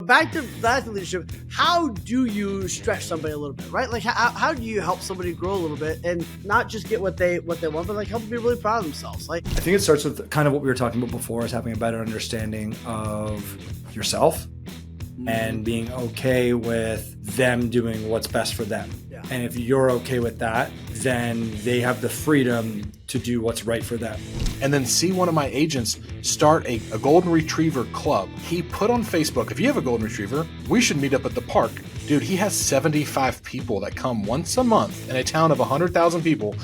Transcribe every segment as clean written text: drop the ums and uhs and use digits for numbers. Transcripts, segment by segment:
back to that leadership, how do you stretch somebody a little bit, right? Like how do you help somebody grow a little bit and not just get what they want, but like help them be really proud of themselves? Like, I think it starts with kind of what we were talking about before, is having a better understanding of yourself and being okay with them doing what's best for them. Yeah. And if you're okay with that, then they have the freedom to do what's right for them. And then see one of my agents start a golden retriever club. He put on Facebook, if you have a golden retriever, we should meet up at the park. Dude, he has 75 people that come once a month in a town of 100,000 people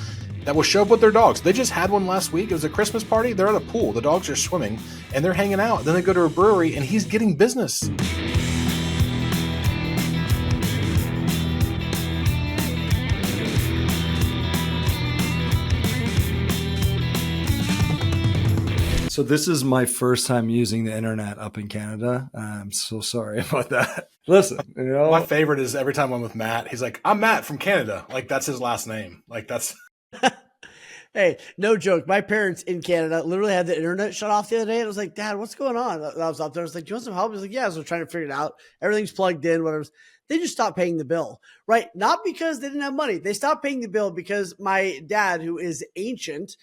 that will show up with their dogs. They just had one last week. It was a Christmas party. They're at a pool. The dogs are swimming and they're hanging out. Then they go to a brewery and he's getting business. So this is my first time using the internet up in Canada. I'm so sorry about that. Listen, you know, my favorite is every time I'm with Matt, he's like, I'm Matt from Canada. Like, that's his last name. Like, that's... Hey, no joke. My parents in Canada literally had the internet shut off the other day. And I was like, Dad, what's going on? I was up there. I was like, do you want some help? He was like, yeah. So we're trying to figure it out. Everything's plugged in, whatever. They just stopped paying the bill, right? Not because they didn't have money. They stopped paying the bill because my dad, who is ancient,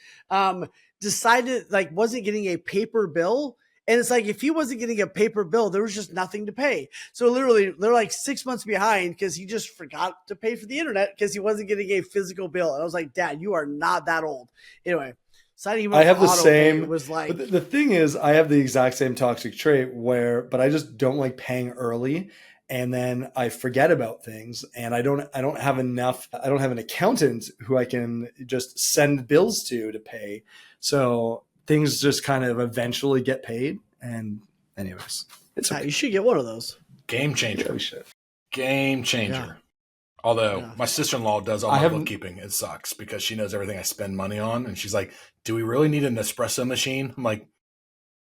decided like wasn't getting a paper bill. And it's like, if he wasn't getting a paper bill, there was just nothing to pay. So literally they're like 6 months behind because he just forgot to pay for the internet because he wasn't getting a physical bill. And I was like, Dad, you are not that old. Anyway, signing him up I have the auto same, pay was like, but the thing is, I have the exact same toxic trait but I just don't like paying early. And then I forget about things, and I don't have enough. I don't have an accountant who I can just send bills to pay. So things just kind of eventually get paid. And anyways, it's okay. You should get one of those. Game changer. Yeah, we should. Game changer. Yeah. Although my sister-in-law does all my bookkeeping. It sucks because she knows everything I spend money on. And she's like, do we really need an espresso machine? I'm like,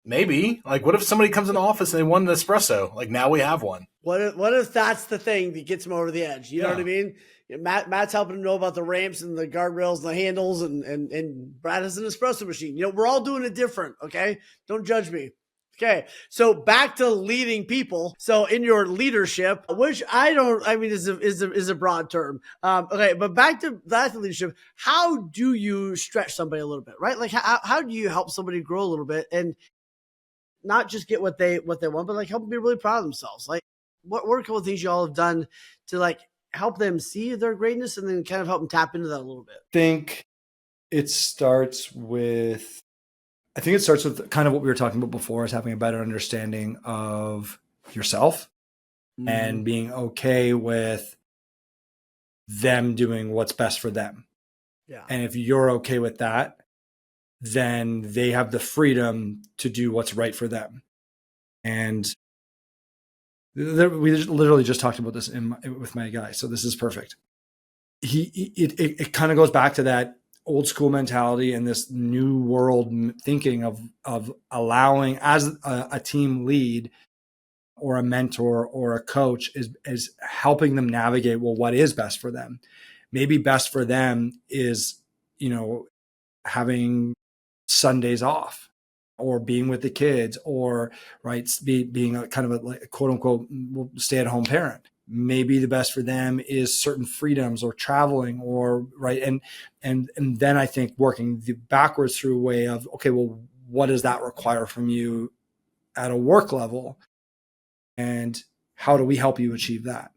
maybe. Like, what if somebody comes in the office and they want an espresso? Like, now we have one. What if that's the thing that gets him over the edge? You know what I mean? Matt's helping him know about the ramps and the guardrails and the handles, and Brad has an espresso machine. You know, we're all doing it different, okay? Don't judge me. Okay, so back to leading people. So in your leadership, which is a broad term. Okay, but back to that leadership, how do you stretch somebody a little bit, right? Like how do you help somebody grow a little bit and not just get what they want, but like help them be really proud of themselves? Like what are a couple of things you all have done to like help them see their greatness and then kind of help them tap into that a little bit? I think it starts with kind of what we were talking about before, is having a better understanding of yourself and being okay with them doing what's best for them. Yeah. And if you're okay with that, then they have the freedom to do what's right for them. And we literally just talked about this with my guy. So this is perfect. It kind of goes back to that old school mentality and this new world thinking of allowing, as a team lead or a mentor or a coach, is helping them navigate, well, what is best for them. Maybe best for them is, having Sundays off, or being with the kids, or being a kind of a quote unquote stay at home parent. Maybe the best for them is certain freedoms or traveling, or and then I think working backwards through a way of, okay, well, what does that require from you at a work level, and how do we help you achieve that?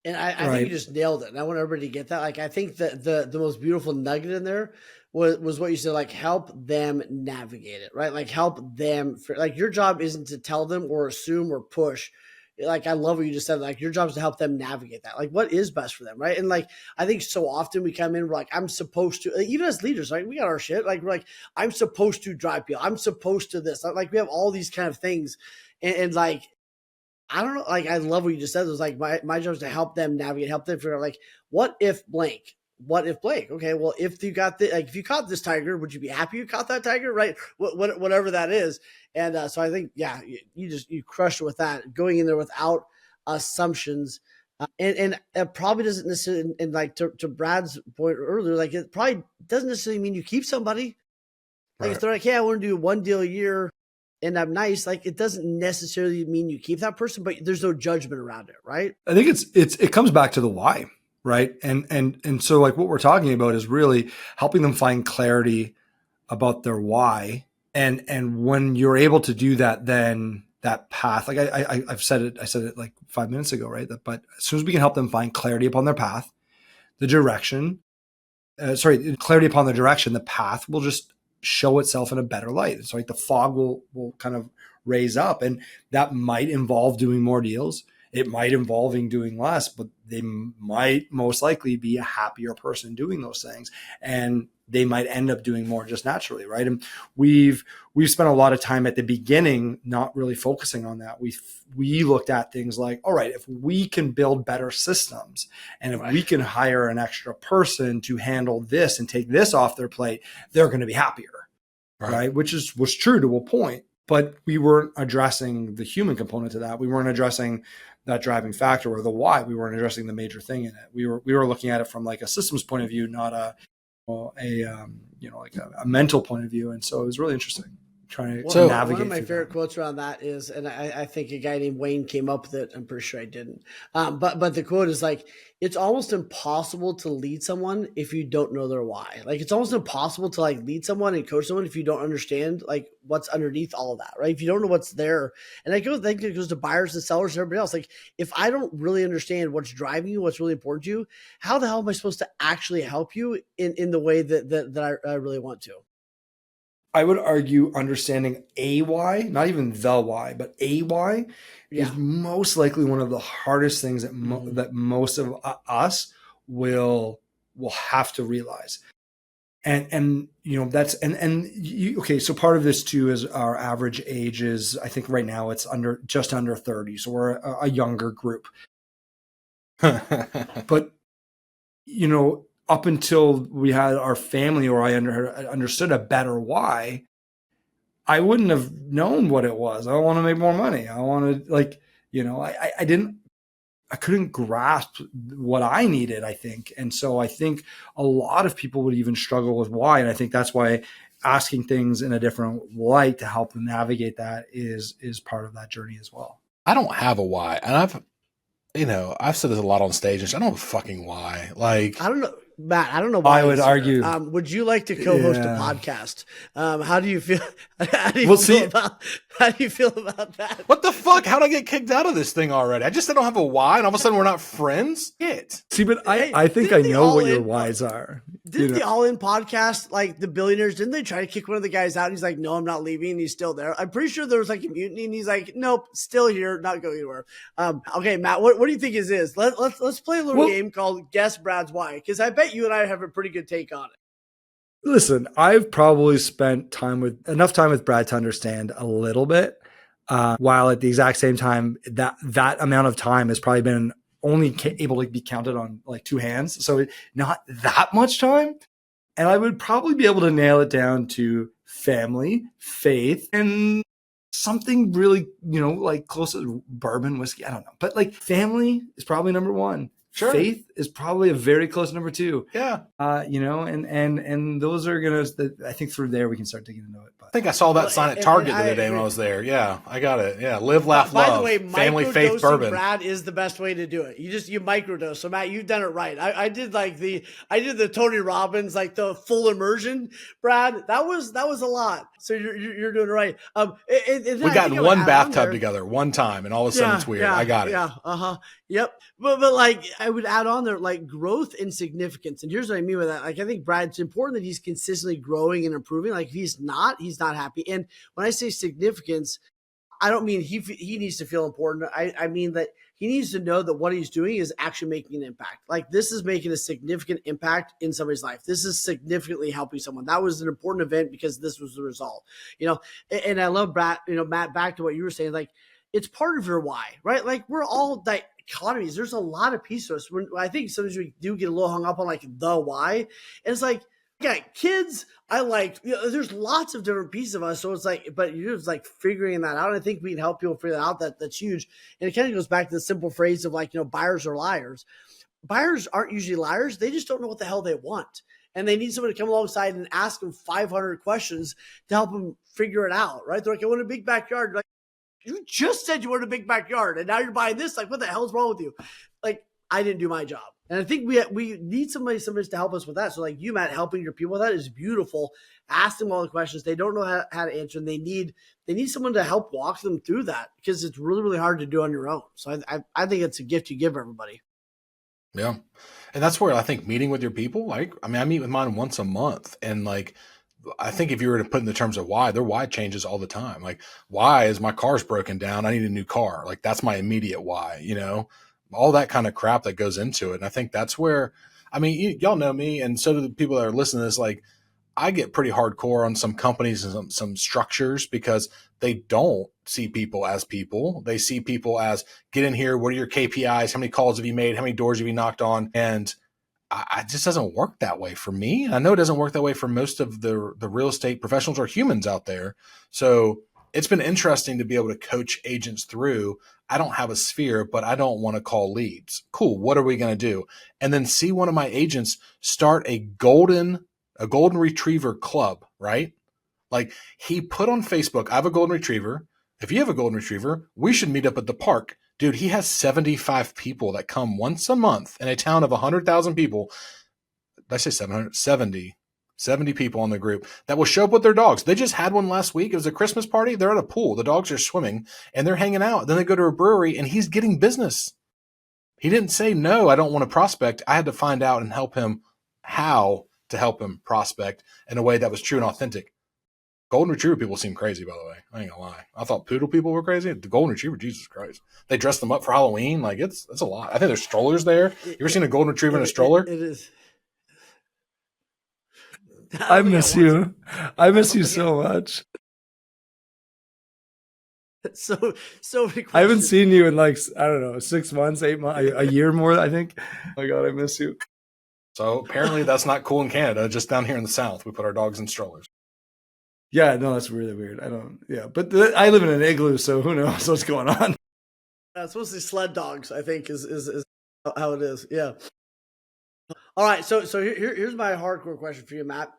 And I think you just nailed it. And I want everybody to get that. Like, I think that the most beautiful nugget in there was what you said, like help them navigate it, right? Like help them, like your job isn't to tell them or assume or push. Like, I love what you just said. Like, your job is to help them navigate that. Like, what is best for them, right? And like, I think so often we come in, we're like, I'm supposed to, like, even as leaders, like we got our shit. Like, we're like, I'm supposed to drive people. I'm supposed to this. Like, we have all these kind of things, and like, I don't know. Like, I love what you just said. It was like my job is to help them navigate, help them figure out, like, what if blank? What if blank? Okay, well, if you got if you caught this tiger, would you be happy you caught that tiger, right? Whatever that is. And so I think, yeah, you crushed it with that, going in there without assumptions. And it probably doesn't necessarily, and like to Brad's point earlier, like it probably doesn't necessarily mean you keep somebody. Like, if they're like, hey, I want to do one deal a year, and I'm nice, like it doesn't necessarily mean you keep that person, but there's no judgment around it, right? I think it comes back to the why, right? And so like what we're talking about is really helping them find clarity about their why. And when you're able to do that, then that path, like I said it like 5 minutes ago, right? But as soon as we can help them find clarity upon their path, the direction, clarity upon the direction, the path will just show itself in a better light. So like the fog will kind of raise up, and that might involve doing more deals. It might involve doing less, but they might most likely be a happier person doing those things. And they might end up doing more just naturally, right? And we've spent a lot of time at the beginning not really focusing on that. We looked at things like, all right, if we can build better systems, and if we can hire an extra person to handle this and take this off their plate, they're going to be happier, right? Which was true to a point, but we weren't addressing the human component to that. We weren't addressing that driving factor or the why. We weren't addressing the major thing in it. We were looking at it from like a systems point of view, not a mental point of view. And so it was really interesting trying to navigate. One of my favorite quotes around that is, and I think a guy named Wayne came up with it. I'm pretty sure I didn't. But the quote is like, it's almost impossible to lead someone if you don't know their why. Like it's almost impossible to like lead someone and coach someone if you don't understand like what's underneath all of that, right? If you don't know what's there. And I think it goes to buyers and sellers and everybody else. Like if I don't really understand what's driving you, what's really important to you, how the hell am I supposed to actually help you in the way that I really want to? I would argue understanding a why, not even the why, but a why is most likely one of the hardest things that that most of us will have to realize. And you know, that's okay. So part of this too is our average age is, I think right now it's just under 30. So we're a younger group. But you know, up until we had our family, or I understood a better why, I wouldn't have known what it was. I want to make more money. I want to, like, you know, I couldn't grasp what I needed, I think. And so I think a lot of people would even struggle with why. And I think that's why asking things in a different light to help them navigate that is part of that journey as well. I don't have a why. And I've said this a lot on stage, and I don't have a fucking why. Like, I don't know. Matt, I don't know why I would argue. Would you like to co-host a podcast? How do you feel? How do you feel about that? What the fuck? How'd I get kicked out of this thing already? I just don't have a why, and all of a sudden we're not friends? Shit. See, but I think I know what your whys are. Didn't the All In podcast, like the billionaires, didn't they try to kick one of the guys out? And he's like, no, I'm not leaving. And he's still there. I'm pretty sure there was like a mutiny, and he's like, nope, still here, not going anywhere. Okay, Matt, what do you think it is? Let's play a little game called Guess Brad's Why, because I bet you and I have a pretty good take on it. Listen, I've probably spent enough time with Brad to understand a little bit, while at the exact same time, that amount of time has probably been only able to be counted on like two hands. So not that much time. And I would probably be able to nail it down to family, faith, and something really, like close to bourbon, whiskey. I don't know. But like family is probably number one. Sure. Faith is probably a very close number two. Yeah. And those are going to, I think through there we can start digging into it. But I think I saw that sign at Target the other day when I was there. Yeah, I got it. Yeah. Live, laugh, love. By the way, family, faith, bourbon. Brad is the best way to do it. You microdose. So Matt, you've done it right. I did the Tony Robbins, like the full immersion, Brad. That was a lot. So you're doing it right. We got in one bathtub together one time, and all of a sudden it's weird. I got it. Yeah. Yep. But like I would add on there, like growth and significance. And here's what I mean by that. Like, I think Brad's important that he's consistently growing and improving. Like if he's not happy. And when I say significance, I don't mean he needs to feel important. I mean that he needs to know that what he's doing is actually making an impact. Like this is making a significant impact in somebody's life. This is significantly helping someone. That was an important event because this was the result, and I love Brad, Matt, back to what you were saying, like it's part of your why, right? Like we're all dichotomies. There's a lot of pieces. I think sometimes we do get a little hung up on like the why. And it's like, yeah, kids, I like, there's lots of different pieces of us. So it's like, but you're just like figuring that out. And I think we can help people figure that out. That's huge. And it kind of goes back to the simple phrase of like, buyers are liars. Buyers aren't usually liars. They just don't know what the hell they want. and they need someone to come alongside and ask them 500 questions to help them figure it out, right? They're like, I want a big backyard. Like, you just said you wanted a big backyard, and now you're buying this. Like, what the hell's wrong with you? Like, I didn't do my job. And I think we need somebody to help us with that. So like you, Matt, helping your people with that is beautiful. Ask them all the questions. They don't know how to answer, and they need someone to help walk them through that, because it's really, really hard to do on your own. So I think it's a gift you give everybody. Yeah. And that's where I think meeting with your people, like, I mean, I meet with mine once a month, and like, I think if you were to put in the terms of why, their why changes all the time. Like, why is my car's broken down? I need a new car. Like, that's my immediate why, you know, all that kind of crap that goes into it. And I think that's where, I mean, y'all know me, and so do the people that are listening to this. Like, I get pretty hardcore on some companies and some structures, because they don't see people as people. They see people as, get in here. What are your KPIs? How many calls have you made? How many doors have you knocked on? And it just doesn't work that way for me. I know it doesn't work that way for most of the real estate professionals or humans out there. So it's been interesting to be able to coach agents through. I don't have a sphere, but I don't want to call leads. Cool. What are we going to do? And then see one of my agents start a golden retriever club, right? Like, he put on Facebook, I have a golden retriever. If you have a golden retriever, we should meet up at the park. Dude, he has 75 people that come once a month in a town of 100,000 people. Did I say 770? 70 people on the group that will show up with their dogs. They just had one last week. It was a Christmas party. They're at a pool. The dogs are swimming and they're hanging out. Then they go to a brewery and he's getting business. He didn't say, no, I don't want to prospect. I had to find out and help him how to help him prospect in a way that was true and authentic. Golden Retriever people seem crazy, by the way. I ain't gonna lie. I thought Poodle people were crazy. The Golden Retriever, Jesus Christ. They dress them up for Halloween. Like, it's a lot. I think there's strollers there. You ever seen a Golden Retriever in a stroller? It is. I miss you. I miss you so much. So many questions. I haven't seen you in like, I don't know, 6 months, 8 months, a year more, I think. Oh my God, I miss you. So apparently that's not cool in Canada. Just down here in the South, we put our dogs in strollers. Yeah, no, that's really weird. But I live in an igloo, so who knows what's going on. It's mostly sled dogs, I think, is how it is. Yeah. All right. So here's my hardcore question for you, Matt.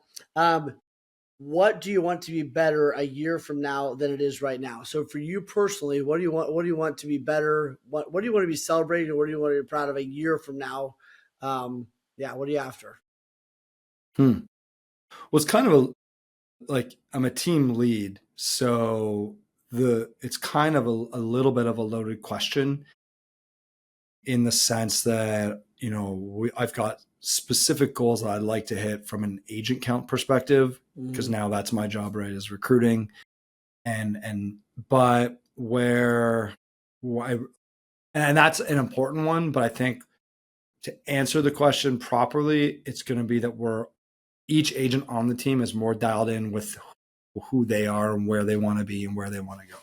What do you want to be better a year from now than it is right now? So for you personally, what do you want? What do you want to be better? What do you want to be celebrating, or what do you want to be proud of a year from now? What are you after? Well, it's kind of I'm a team lead, so it's kind of a little bit of a loaded question, in the sense that, you know, I've got specific goals that I'd like to hit from an agent count perspective, because now that's my job, right, is recruiting, but that's an important one. But I think to answer the question properly, it's going to be that each agent on the team is more dialed in with who they are and where they want to be and where they want to go.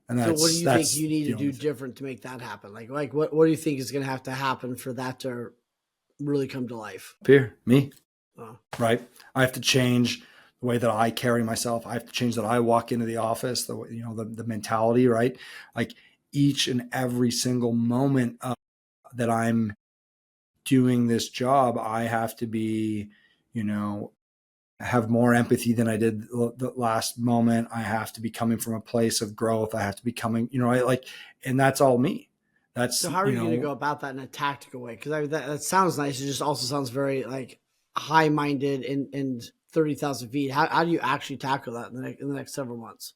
And so what do you think you need to do different to make that happen? Like what do you think is going to have to happen for that to really come to life? Me. Right. I have to change the way that I carry myself. I have to change that I walk into the office, the mentality, right? Like, each and every single moment that I'm doing this job, I have to be, have more empathy than I did the last moment. I have to be coming from a place of growth. I have to be coming, and that's all me. So how are you going to go about that in a tactical way? Because that sounds nice. It just also sounds very like high-minded and 30,000 feet. How do you actually tackle that in the next several months?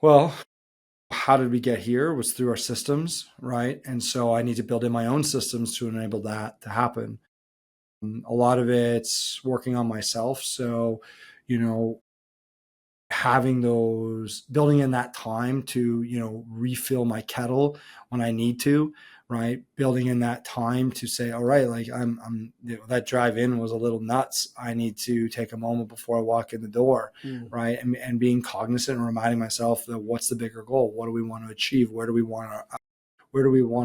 Well, how did we get here was through our systems, right? And so I need to build in my own systems to enable that to happen. A lot of it's working on myself. So, building in that time to, refill my kettle when I need to, right? Building in that time to say, all right, like that drive in was a little nuts. I need to take a moment before I walk in the door, right? And being cognizant and reminding myself that what's the bigger goal? What do we want to achieve? Where do we want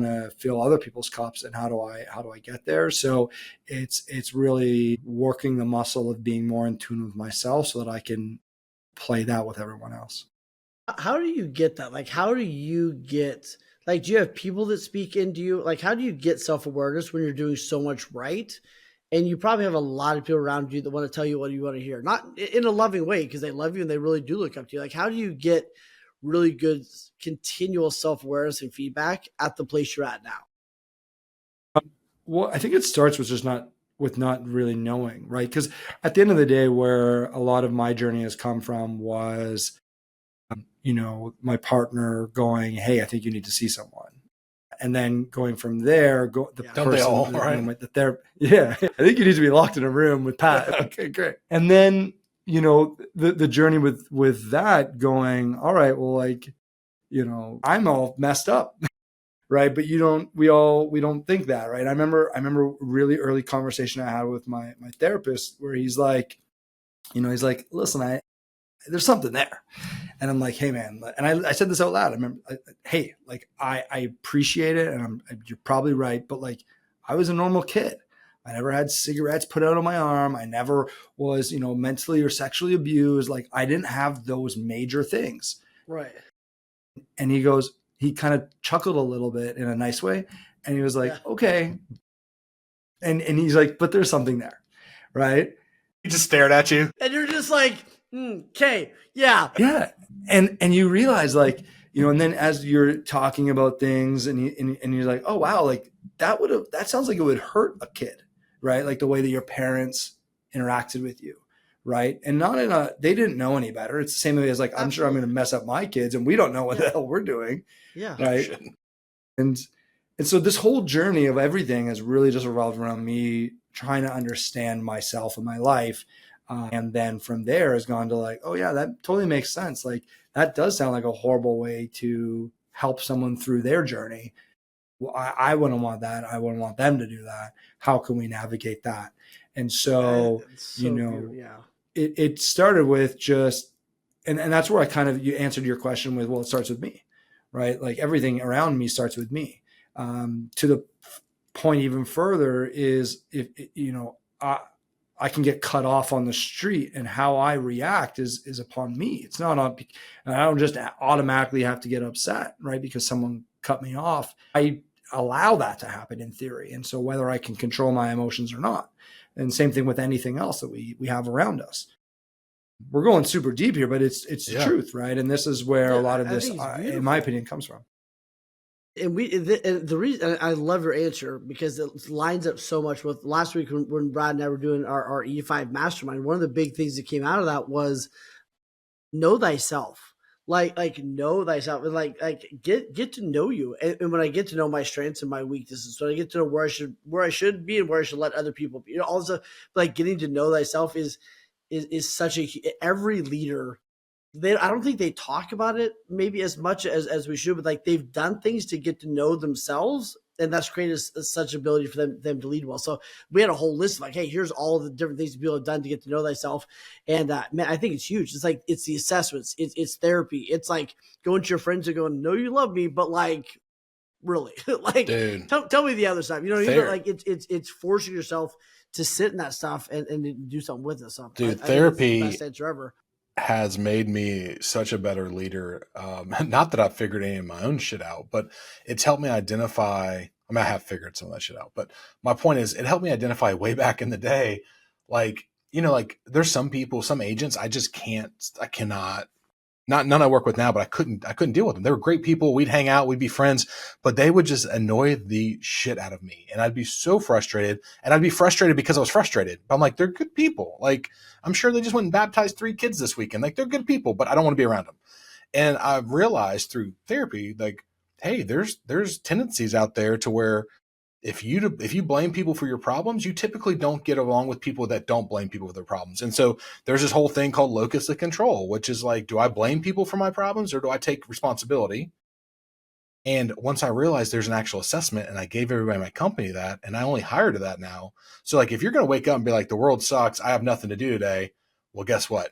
to fill other people's cups, and how do I get there? So it's really working the muscle of being more in tune with myself so that I can play that with everyone else. How do you get that? Like, how do you get, like, do you have people that speak into you? Like, how do you get self-awareness when you're doing so much right? And you probably have a lot of people around you that want to tell you what you want to hear, not in a loving way, because they love you and they really do look up to you. Like, how do you get really good continual self-awareness and feedback at the place you're at now? Well, I think it starts with not really knowing, right? Because at the end of the day, where a lot of my journey has come from was, my partner going, "Hey, I think you need to see someone," and then going from there, the Yeah. Don't they person, all, right? yeah, I think you need to be locked in a room with Pat. Okay, great. And then the journey with that going, all right, well, like, I'm all messed up. Right. But we don't think that. Right. I remember a really early conversation I had with my therapist where he's like, listen, there's something there. And I'm like, hey man. And I said this out loud. I remember, hey, like, I appreciate it. And you're probably right. But like, I was a normal kid. I never had cigarettes put out on my arm. I never was, mentally or sexually abused. Like, I didn't have those major things. Right. And he kind of chuckled a little bit in a nice way. And he was like, Yeah. okay. And he's like, but there's something there. Right. He just stared at you. And you're just like, okay, yeah. Yeah. And you realize, like, and then as you're talking about things and you're like, oh, wow, like that sounds like it would hurt a kid, right? Like the way that your parents interacted with you. Right. And they didn't know any better. It's the same way as like, I'm sure I'm going to mess up my kids and we don't know what the hell we're doing. Yeah. Right. And so this whole journey of everything has really just revolved around me trying to understand myself and my life. And then from there has gone to like, oh yeah, that totally makes sense. Like that does sound like a horrible way to help someone through their journey. Well, I wouldn't want that. I wouldn't want them to do that. How can we navigate that? And so, it started with just, and that's where you answered your question with, well, it starts with me, right? Like everything around me starts with me. To the point even further is if, I can get cut off on the street and how I react is upon me. It's not on, and I don't just automatically have to get upset, right? Because someone cut me off. I allow that to happen in theory. And so whether I can control my emotions or not, and same thing with anything else that we have around us. We're going super deep here, but it's the truth, right? And this is where a lot of this, in my opinion, comes from. And the reason I love your answer because it lines up so much with last week when Brad and I were doing our E5 mastermind. One of the big things that came out of that was know thyself. Like know thyself and like get to know you. And when I get to know my strengths and my weaknesses, so I get to know where I should be and where I should let other people be. Also like getting to know thyself is such every leader. I don't think they talk about it maybe as much as we should, but like they've done things to get to know themselves, and that's created such ability for them to lead well. So we had a whole list of like, hey, here's all the different things people have done to get to know thyself, and man, I think it's huge. It's like it's the assessments, it's therapy, it's like going to your friends and going, "No, you love me," but like really, like dude, tell me the other side. Like it's forcing yourself to sit in that stuff and do something with it. So dude, I therapy. Think it's the best answer ever. Has made me such a better leader. Not that I've figured any of my own shit out, but it's helped me identify. I mean, I have figured some of that shit out, but my point is it helped me identify way back in the day. Like, like there's some people, some agents, I cannot, none I work with now, but I couldn't deal with them. They were great people. We'd hang out, we'd be friends, but they would just annoy the shit out of me. And I'd be so frustrated, and I'd be frustrated because I was frustrated. But I'm like, they're good people. Like, I'm sure they just went and baptized 3 kids this weekend. Like, they're good people, but I don't want to be around them. And I've realized through therapy, like, hey, there's tendencies out there to where if you blame people for your problems, you typically don't get along with people that don't blame people for their problems. And so there's this whole thing called locus of control, which is like, do I blame people for my problems or do I take responsibility? And once I realized there's an actual assessment, and I gave everybody in my company that, and I only hire to that now. So like, if you're going to wake up and be like, the world sucks, I have nothing to do today. Well, guess what?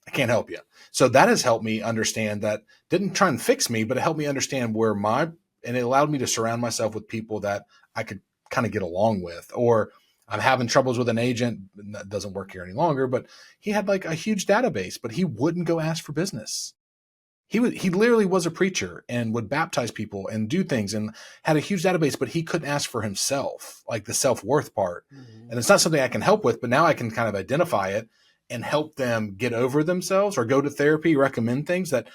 I can't help you. So that has helped me understand that. Didn't try and fix me, but it helped me understand and it allowed me to surround myself with people that I could kind of get along with. Or I'm having troubles with an agent that doesn't work here any longer, but he had like a huge database, but he wouldn't go ask for business. he literally was a preacher and would baptize people and do things and had a huge database, but he couldn't ask for himself, like the self-worth part. Mm-hmm. And it's not something I can help with, but now I can kind of identify it and help them get over themselves or go to therapy, recommend things that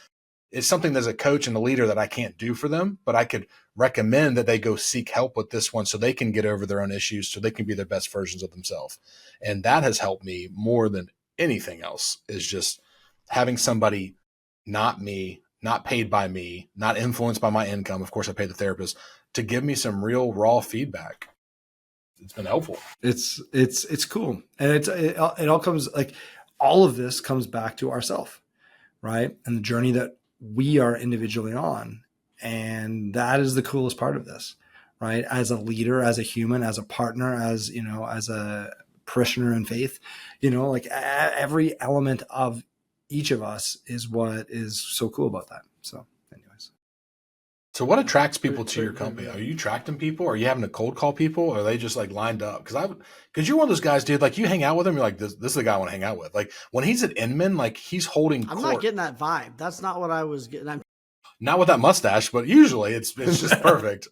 is something as a coach and a leader that I can't do for them, but I could recommend that they go seek help with this one so they can get over their own issues, so they can be their best versions of themselves. And that has helped me more than anything else, is just having somebody, not me, not paid by me, not influenced by my income. Of course, I pay the therapist, to give me some real raw feedback. It's been helpful. It's cool. And it all comes, like, all of this comes back to ourself, right? And the journey that we are individually on. And that is the coolest part of this, right? As a leader, as a human, as a partner, as, you know, as a parishioner in faith, you know, like every element of each of us is what is so cool about that. So anyways. So what attracts people to your company? Are you attracting people? Are you having to cold call people? Or are they just like lined up? Because you're one of those guys, dude, like you hang out with him, you're like, this is the guy I want to hang out with. Like when he's at Inman, like he's holding court. I'm not getting that vibe. That's not what I was getting. Not with that mustache, but usually it's just perfect.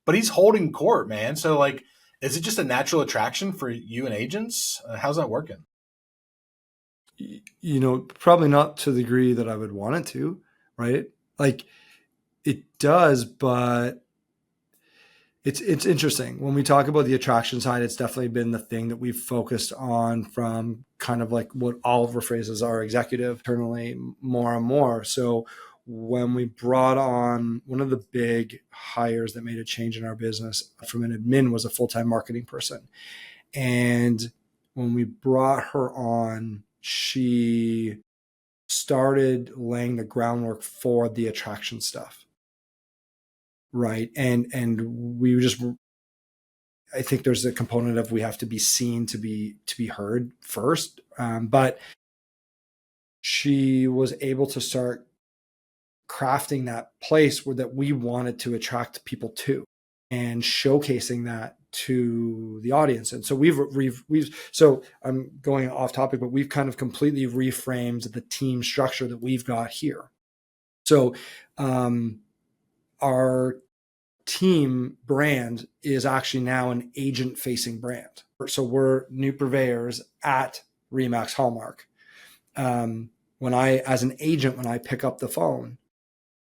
But he's holding court, man. So like, is it just a natural attraction for you and agents? How's that working? You know, probably not to the degree that I would want it to, right? Like it does, but it's interesting. When we talk about the attraction side, it's definitely been the thing that we've focused on from kind of like what Oliver phrases our executive internally more and more. So when we brought on one of the big hires that made a change in our business from an admin was a full-time marketing person. And when we brought her on, she started laying the groundwork for the attraction stuff. Right. And we just, I think there's a component of we have to be seen to be heard first. But she was able to start crafting that place that we wanted to attract people to and showcasing that to the audience. And so we've so I'm going off topic, but we've kind of completely reframed the team structure that we've got here. So our team brand is actually now an agent facing brand. So we're new purveyors at Remax Hallmark. When as an agent, when I pick up the phone,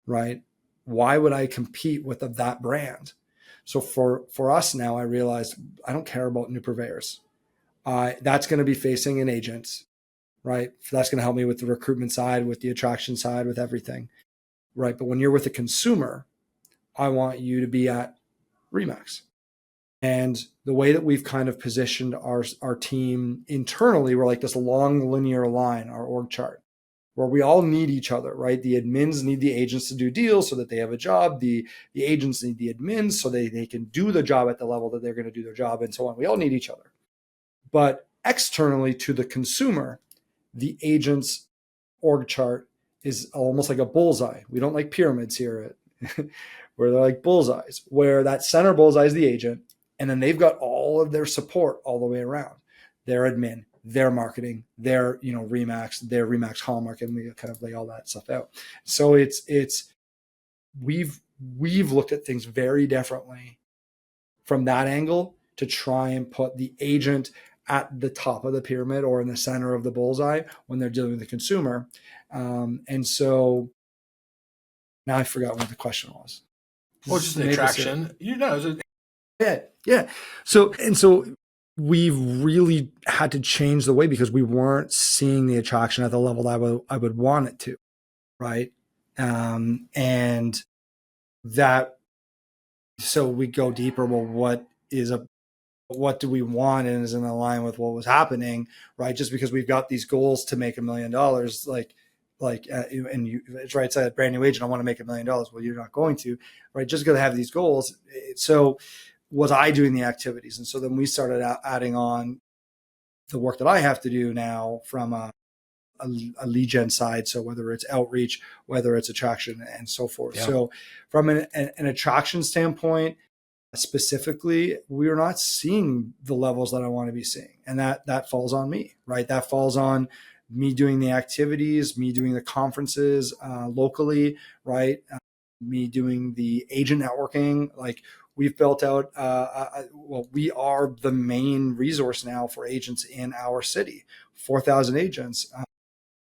right, why would I compete with that brand? So for us now, I realized I don't care about new purveyors. That's going to be facing an agent, right? That's going to help me with the recruitment side, with the attraction side, with everything, right? But when you're with a consumer, I want you to be at Remax. And the way that we've kind of positioned our team internally, we're like this long linear line, our org chart, where we all need each other, right? The admins need the agents to do deals so that they have a job. The agents need the admins so they can do the job at the level that they're going to do their job, and so on. We all need each other. But externally to the consumer, the agent's org chart is almost like a bullseye. We don't like pyramids here where they're like bullseyes, where that center bullseye is the agent, and then they've got all of their support all the way around. Their admin, their marketing, their Remax, their Remax Hallmark, and we kind of lay all that stuff out. So we've looked at things very differently from that angle to try and put the agent at the top of the pyramid or in the center of the bullseye when they're dealing with the consumer. And so now I forgot what the question was. Well, just the attraction. Yeah. So we've really had to change the way because we weren't seeing the attraction at the level that I would want it to, right? And that, so we go deeper. Well, what do we want and is in line with what was happening, right? Just because we've got these goals to make $1 million, and it's right, it's a brand new agent, I want to make $1 million. Well, you're not going to, right? Just because I have these goals. So was I doing the activities? And so then we started adding on the work that I have to do now from a lead gen side. So whether it's outreach, whether it's attraction and so forth. Yeah. So from an attraction standpoint, specifically, we're not seeing the levels that I want to be seeing. And that falls on me, right? That falls on me doing the activities, me doing the conferences locally, right? Me doing the agent networking. Like we've built out, well, we are the main resource now for agents in our city, 4,000 agents.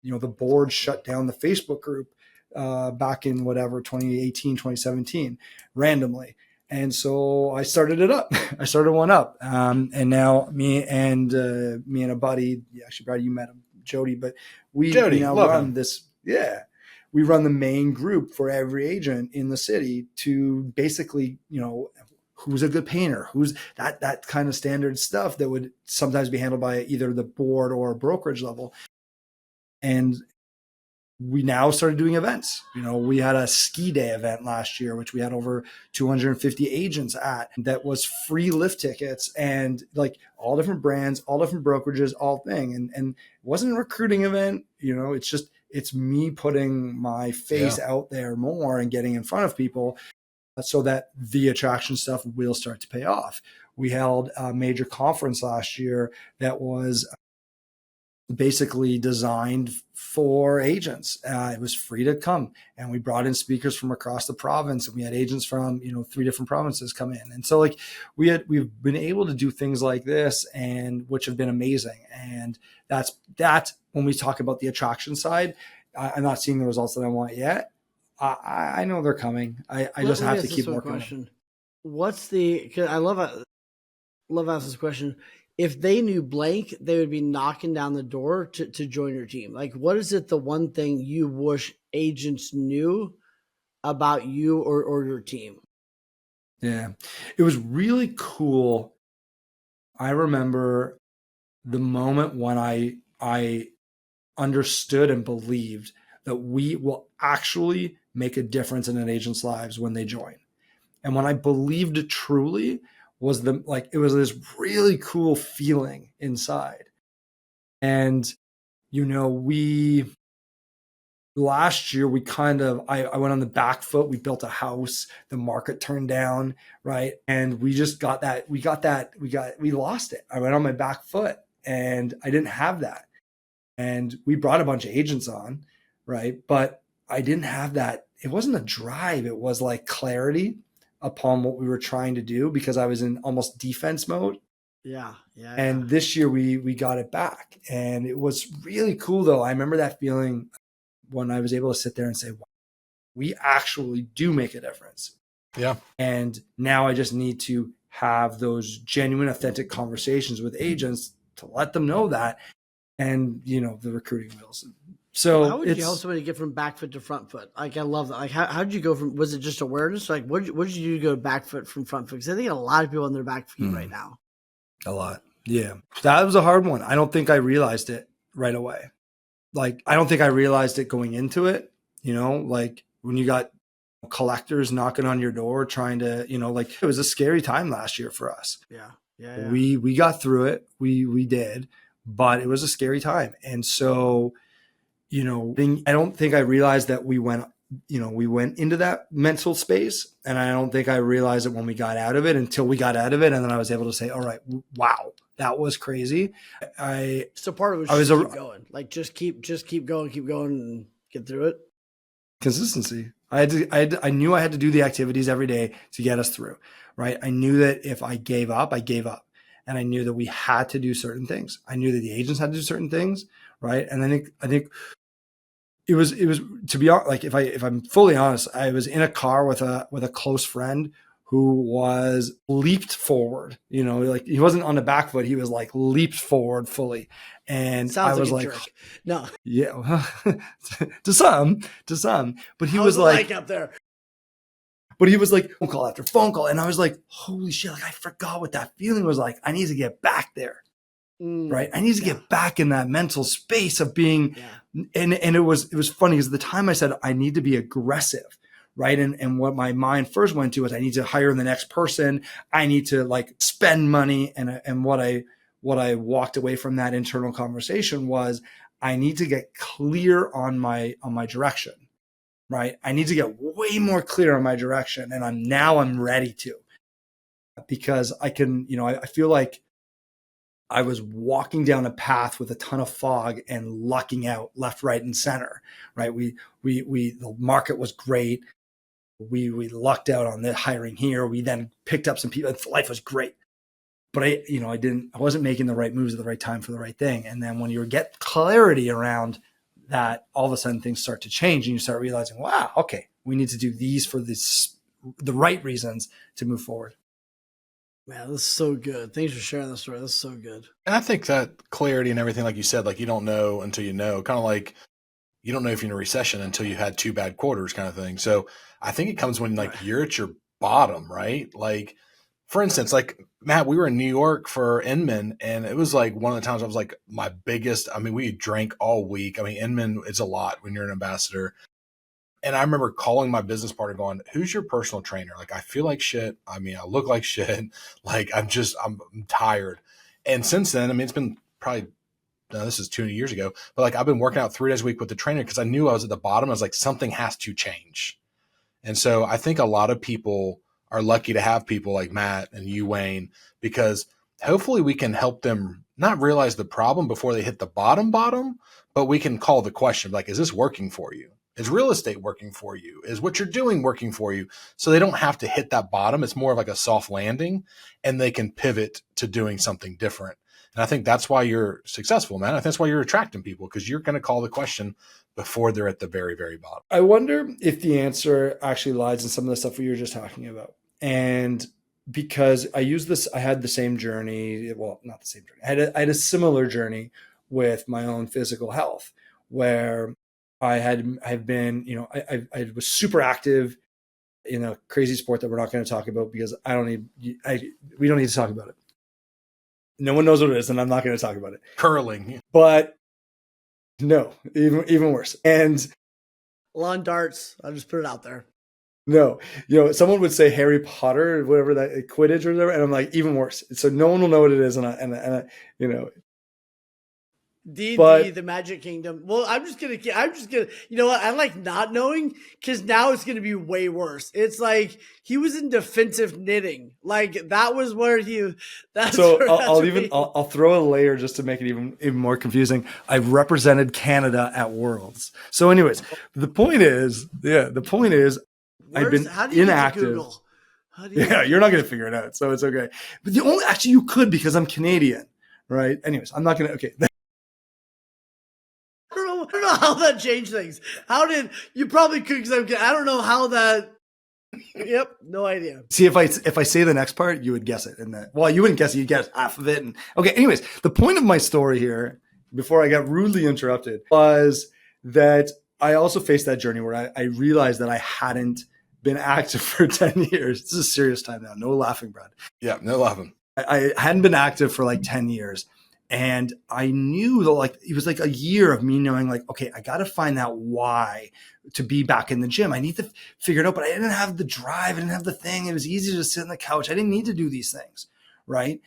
The board shut down the Facebook group back in 2018, 2017, randomly. And so I started it up. I started one up. And now me and a buddy, actually, Brad, you met him, Jody, but we now run this. Yeah. We run the main group for every agent in the city to basically, who's a good painter, who's that kind of standard stuff that would sometimes be handled by either the board or a brokerage level. And we now started doing events. We had a ski day event last year, which we had over 250 agents at, that was free lift tickets and like all different brands, all different brokerages, all thing. And it wasn't a recruiting event. It's me putting my face out there more and getting in front of people so that the attraction stuff will start to pay off. We held a major conference last year that was basically designed for agents. It was free to come, and we brought in speakers from across the province, and we had agents from 3 different provinces come in. And so like we've been able to do things like this, and which have been amazing. And that's when we talk about the attraction side. I'm not seeing the results that I want yet. I know they're coming. I just have to keep working. Question. What's because I love asking this question. If they knew blank, they would be knocking down the door to join your team. Like, what is it, the one thing you wish agents knew about you or your team? Yeah, it was really cool. I remember the moment when I understood and believed that we will actually make a difference in an agent's lives when they join. And when I believed it truly, it was this really cool feeling inside. And, last year I went on the back foot. We built a house, the market turned down, right? And we just got that, we lost it. I went on my back foot and I didn't have that. And we brought a bunch of agents on, right? But I didn't have that. It wasn't a drive. It was like clarity upon what we were trying to do, because I was in almost defense mode. Yeah. And this year we got it back, and it was really cool though. I remember that feeling when I was able to sit there and say, wow, we actually do make a difference. Yeah. And now I just need to have those genuine, authentic conversations with agents to let them know that, and the recruiting wheels. So how would you help somebody get from back foot to front foot? Like, I love that. Like, how did you go from, was it just awareness? Like, what did you do to go back foot from front foot? Because I think a lot of people on their back feet right now. A lot. Yeah. That was a hard one. I don't think I realized it right away. Like, I don't think I realized it going into it, like when you got collectors knocking on your door trying to, like, it was a scary time last year for us. Yeah. We got through it. We did, but it was a scary time. And so, I don't think I realized that we went into that mental space. And I don't think I realized it when we got out of it until we got out of it. And then I was able to say, all right, wow, that was crazy. So part of it was just keep going. Like, just keep going and get through it. Consistency. I knew I had to do the activities every day to get us through, right? I knew that if I gave up, I gave up. And I knew that we had to do certain things. I knew that the agents had to do certain things, right? And I think it was to be honest, like if I'm fully honest, I was in a car with a close friend who was leaped forward, like he wasn't on the back foot. He was like leaped forward fully. And I was like, no, yeah, to some, but he was like up there. But he was like phone call after phone call. And I was like, holy shit, like I forgot what that feeling was like. I need to get back there. Right. I need to get back in that mental space of being, and it was funny because at the time I said, I need to be aggressive. Right. And what my mind first went to was I need to hire the next person. I need to like spend money. And what I walked away from that internal conversation was I need to get clear on my direction. Right. I need to get way more clear on my direction. And I'm ready to, because I can, I feel like I was walking down a path with a ton of fog and lucking out left, right, and center, right? The market was great. We lucked out on the hiring here. We then picked up some people. Life was great. But I wasn't making the right moves at the right time for the right thing. And then when you get clarity around that, all of a sudden things start to change and you start realizing, wow, okay, we need to do these for the right reasons to move forward. Man, this is so good. Thanks for sharing this story. This is so good. And I think that clarity and everything, like you said, like you don't know until you know, kind of like you don't know if you're in a recession until you had 2 bad quarters kind of thing. So I think it comes when like you're at your bottom, right? Like, for instance, like Matt, we were in New York for Inman, and it was like one of the times I was like my biggest. I mean, we drank all week. I mean, Inman is a lot when you're an ambassador. And I remember calling my business partner going, who's your personal trainer? Like, I feel like shit. I mean, I look like shit. Like, I'm tired. And since then, I mean, it's been probably, no, this is 2 years ago, but like I've been working out 3 days a week with the trainer because I knew I was at the bottom. I was like, something has to change. And so I think a lot of people are lucky to have people like Matt and you, Wayne, because hopefully we can help them not realize the problem before they hit the bottom, but we can call the question, like, is this working for you? Is real estate working for you? Is what you're doing working for you? So they don't have to hit that bottom. It's more of like a soft landing and they can pivot to doing something different. And I think that's why you're successful, man. I think that's why you're attracting people, because you're going to call the question before they're at the very, very bottom. I wonder if the answer actually lies in some of the stuff we were just talking about. And because I had the same journey. Well, not the same journey. I had a similar journey with my own physical health, where I've been, I was super active in a crazy sport that we're not going to talk about because we don't need to talk about it. No one knows what it is, and I'm not going to talk about it. Curling. But no, even worse. And lawn darts. I'll just put it out there. No, someone would say Harry Potter, whatever that, Quidditch or whatever, and I'm like, even worse. So no one will know what it is, and I D&D, the Magic Kingdom. Well, I'm just gonna. You know what? I like not knowing because now it's gonna be way worse. It's like he was in defensive knitting. Like that was where he. I'll throw a layer just to make it even more confusing. I've represented Canada at Worlds. So, anyways, the point is, I've been inactive. You're not gonna figure it out, so it's okay. But you could because I'm Canadian, right? Anyways, I'm not gonna. Okay. I don't know how that changed things. How did you probably could? Because I don't know how that. Yep, no idea. See, if I say the next part, you would guess it. You wouldn't guess it. You'd guess half of it. And okay. Anyways, the point of my story here, before I got rudely interrupted, was that I also faced that journey where I realized that I hadn't been active for 10 years. This is a serious time now. No laughing, Brad. Yeah, no laughing. I hadn't been active for like 10 years. And I knew that like it was like a year of me knowing like, okay, I got to find that why to be back in the gym. I need to figure it out, but I didn't have the drive. I didn't have the thing. It was easy to sit on the couch. I didn't need to do these things. Right.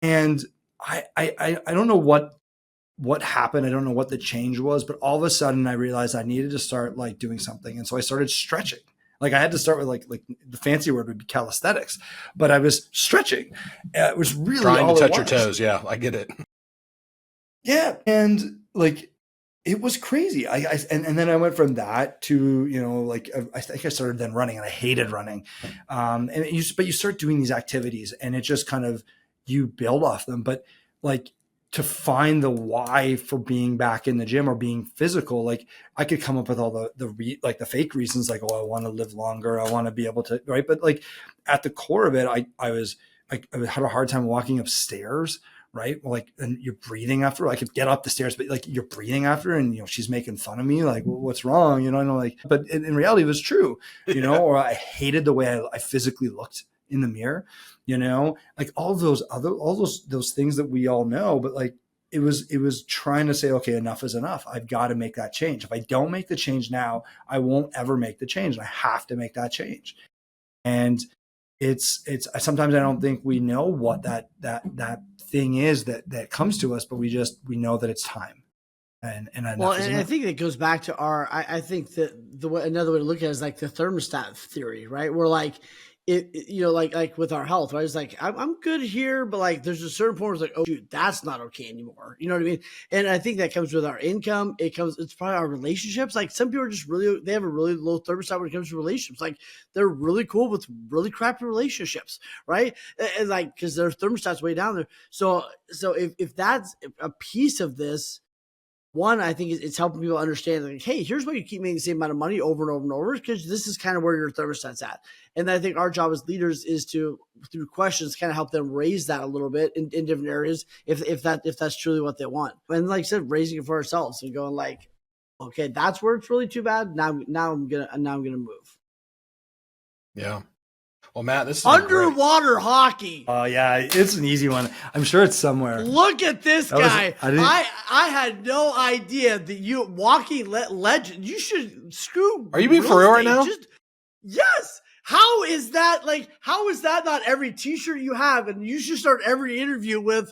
And I don't know what happened. I don't know what the change was, but all of a sudden I realized I needed to start like doing something. And so I started stretching. Like I had to start with like the fancy word would be calisthenics, but I was stretching. It was really trying to touch your toes. Yeah, I get it. Yeah. And like, it was crazy. And then I went from that to, I think I started then running and I hated running. But you start doing these activities and it just kind of, you build off them. But like to find the why for being back in the gym or being physical, like I could come up with all the fake reasons, like, oh, I want to live longer. I want to be able to, right. But like at the core of it, I had a hard time walking upstairs. Right. Well, like, and you're breathing after. I could get up the stairs, but like you're breathing after, and she's making fun of me. Like, well, what's wrong? But in reality, it was true. Or I hated the way I physically looked in the mirror. Like all those things that we all know. But like it was trying to say, okay, enough is enough. I've got to make that change. If I don't make the change now, I won't ever make the change. And I have to make that change. And it's sometimes I don't think we know what that thing is that comes to us, but we know that it's time. And I think it goes back to I think that another way to look at it is like the thermostat theory, right? Where like like with our health, right? It's like, I'm good here, but like, there's a certain point where it's like, oh, dude, that's not okay anymore. You know what I mean? And I think that comes with our income. It's probably our relationships. Like some people are just they have a really low thermostat when it comes to relationships. Like they're really cool with really crappy relationships, right? And like, cause their thermostat's way down there. So if that's a piece of this, one, I think it's helping people understand, like, hey, here's why you keep making the same amount of money over and over and over, because this is kind of where your thermostat's at. And I think our job as leaders is to, through questions, kind of help them raise that a little bit in different areas, if that's truly what they want. And like I said, raising it for ourselves and going like, okay, that's where it's really too bad. Now I'm gonna move. Yeah. Well, Matt, this is underwater hockey. Oh yeah, it's an easy one. I'm sure it's somewhere. Look at this guy. I had no idea that you walking legend. You should screw. Are you being for real right now? Yes. How is that not every t-shirt you have? And you should start every interview with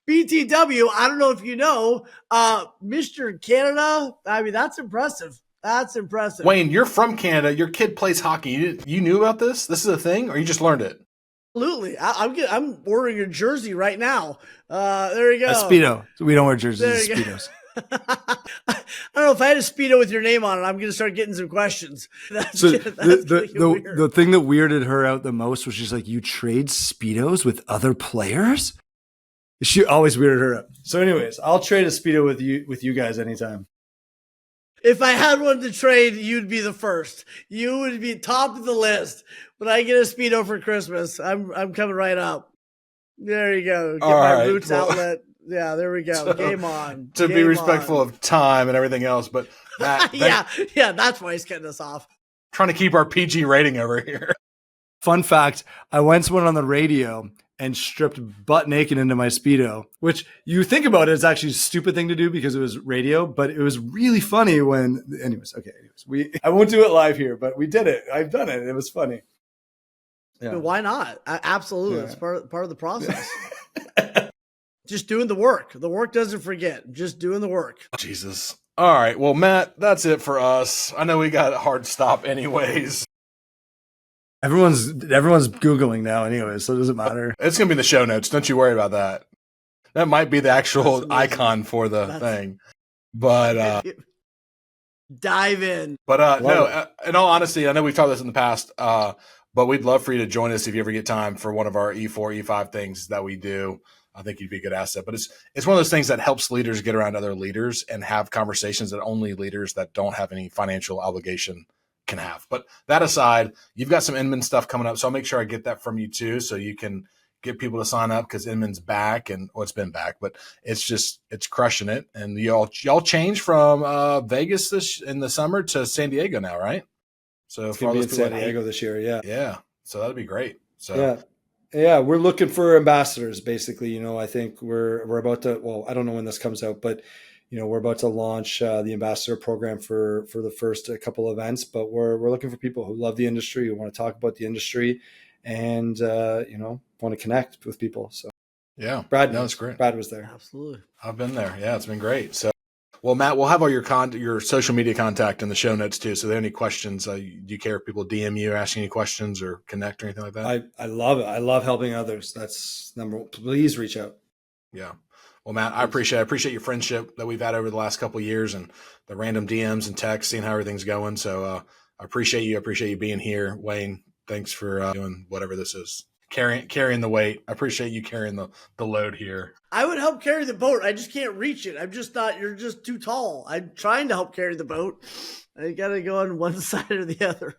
BTW. I don't know if you know, Mr. Canada. I mean, that's impressive. That's impressive. Wayne, you're from Canada. Your kid plays hockey. You knew about this? This is a thing, or you just learned it? Absolutely. I'm ordering a jersey right now. There you go. A Speedo. We don't wear jerseys. Speedos. I don't know if I had a Speedo with your name on it. I'm going to start getting some questions. The thing that weirded her out the most was she's like, you trade Speedos with other players? She always weirded her out. So anyways, I'll trade a Speedo with you guys anytime. If I had one to trade, you'd be the first. You would be top of the list. When I get a Speedo for Christmas, I'm coming right up. There you go. Get my Roots outlet. Yeah, there we go. So, game on. To be respectful of time and everything else, but Matt, yeah, that's why he's cutting us off. Trying to keep our PG rating over here. Fun fact, I once went on the radio and stripped butt naked into my Speedo, which you think about it, it's actually a stupid thing to do because it was radio, but it was really funny when, I won't do it live here, but we did it. I've done it. It was funny. Yeah. But why not? Absolutely. Yeah. It's part of the process. Just doing the work. The work doesn't forget. Just doing the work. Jesus. All right. Well, Matt, that's it for us. I know we got a hard stop anyways. Everyone's Googling now anyway, so it doesn't matter. It's going to be in the show notes. Don't you worry about that. That might be the actual icon for the thing. But dive in. But no, in all honesty, I know we've talked this in the past, but we'd love for you to join us if you ever get time for one of our E4, E5 things that we do. I think you'd be a good asset. But it's one of those things that helps leaders get around other leaders and have conversations that only leaders that don't have any financial obligation can have. But that aside, you've got some Inman stuff coming up, so I'll make sure I get that from you too, so you can get people to sign up, because Inman's back, and it's been back, but it's crushing it. And y'all change from Vegas in the summer to San Diego now, right? So it's gonna be in San Diego this year, yeah. So that'd be great. So yeah, we're looking for ambassadors, basically. I think we're about to. Well, I don't know when this comes out, but we're about to launch the ambassador program for the first couple events, but we're looking for people who love the industry, who want to talk about the industry, and want to connect with people. So yeah, Brad, no, it's great. Brad was there. Absolutely, I've been there. Yeah, it's been great. So, well, Matt, we'll have all your social media contact in the show notes too. So, if there are any questions, do you care if people DM you, ask you any questions, or connect or anything like that? I love it. I love helping others. That's number one. Please reach out. Yeah. Well, Matt, I appreciate your friendship that we've had over the last couple of years, and the random DMs and texts, seeing how everything's going. So I appreciate you. I appreciate you being here. Wayne, thanks for doing whatever this is. Carrying the weight. I appreciate you carrying the load here. I would help carry the boat. I just can't reach it. I'm just not, you're just too tall. I'm trying to help carry the boat. I got to go on one side or the other.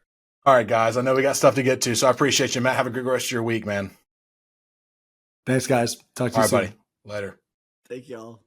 All right, guys. I know we got stuff to get to, so I appreciate you, Matt. Have a good rest of your week, man. Thanks, guys. Talk to you soon. All right, buddy. Later. Thank y'all.